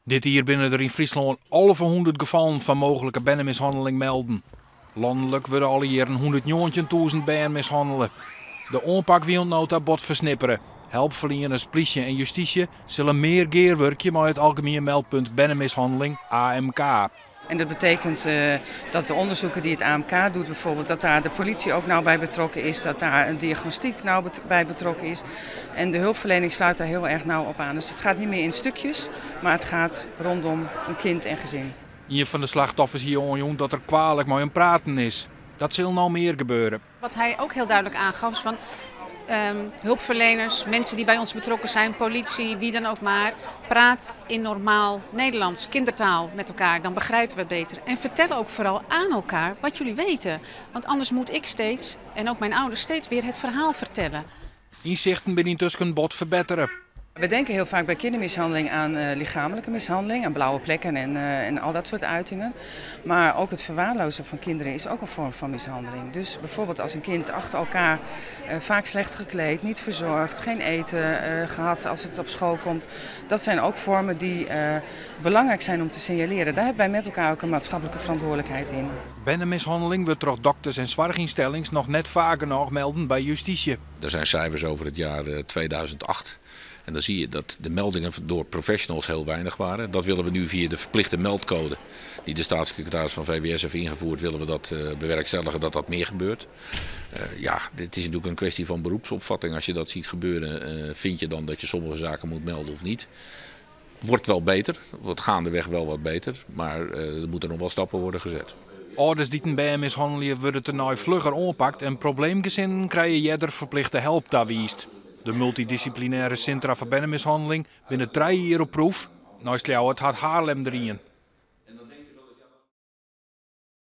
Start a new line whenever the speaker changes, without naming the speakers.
Dit hier binnen er in Friesland 1100 gevallen van mogelijke benenmishandeling melden. Landelijk worden alle jaren 119.000 bijen mishandelen. De aanpak wil nota bot versnipperen. Hulpverleners, politie en justitie zullen meer gearwerkje met het algemeen meldpunt benenmishandeling AMK.
En dat betekent dat de onderzoeken die het AMK doet bijvoorbeeld, dat daar de politie ook nauw bij betrokken is, dat daar een diagnostiek nauw bij betrokken is. En de hulpverlening sluit daar heel erg nauw op aan. Dus het gaat niet meer in stukjes, maar het gaat rondom een kind en gezin.
Een van de slachtoffers hier onjong dat er kwalijk met hem praten is. Dat zal nou meer gebeuren.
Wat hij ook heel duidelijk aangaf is van hulpverleners, mensen die bij ons betrokken zijn, politie, wie dan ook maar, praat in normaal Nederlands, kindertaal met elkaar. Dan begrijpen we het beter. En vertel ook vooral aan elkaar wat jullie weten. Want anders moet ik steeds, en ook mijn ouders steeds weer het verhaal vertellen.
Inzichten binnen tussen bot verbeteren.
We denken heel vaak bij kindermishandeling aan lichamelijke mishandeling, aan blauwe plekken en al dat soort uitingen. Maar ook het verwaarlozen van kinderen is ook een vorm van mishandeling. Dus bijvoorbeeld als een kind achter elkaar vaak slecht gekleed, niet verzorgd, geen eten gehad als het op school komt. Dat zijn ook vormen die belangrijk zijn om te signaleren. Daar hebben wij met elkaar ook een maatschappelijke verantwoordelijkheid in.
Benenmishandeling wordt door dokters en zorginstellingen nog net vaker nog melden bij justitie.
Er zijn cijfers over het jaar 2008. En dan zie je dat de meldingen door professionals heel weinig waren. Dat willen we nu via de verplichte meldcode die de staatssecretaris van VWS heeft ingevoerd, willen we dat bewerkstelligen dat dat meer gebeurt. Ja, dit is natuurlijk een kwestie van beroepsopvatting. Als je dat ziet gebeuren, vind je dan dat je sommige zaken moet melden of niet. Wordt wel beter, wordt gaandeweg wel wat beter, maar er moeten nog wel stappen worden gezet.
Ouders die een benenmishandeling worden tenai vlugger aanpakt en probleemgezinnen krijgen jeder verplichte hulp daarwiest. De multidisciplinaire centra voor benenmishandeling binnen 3 jaar op proef. Nou is het Haarlem erin.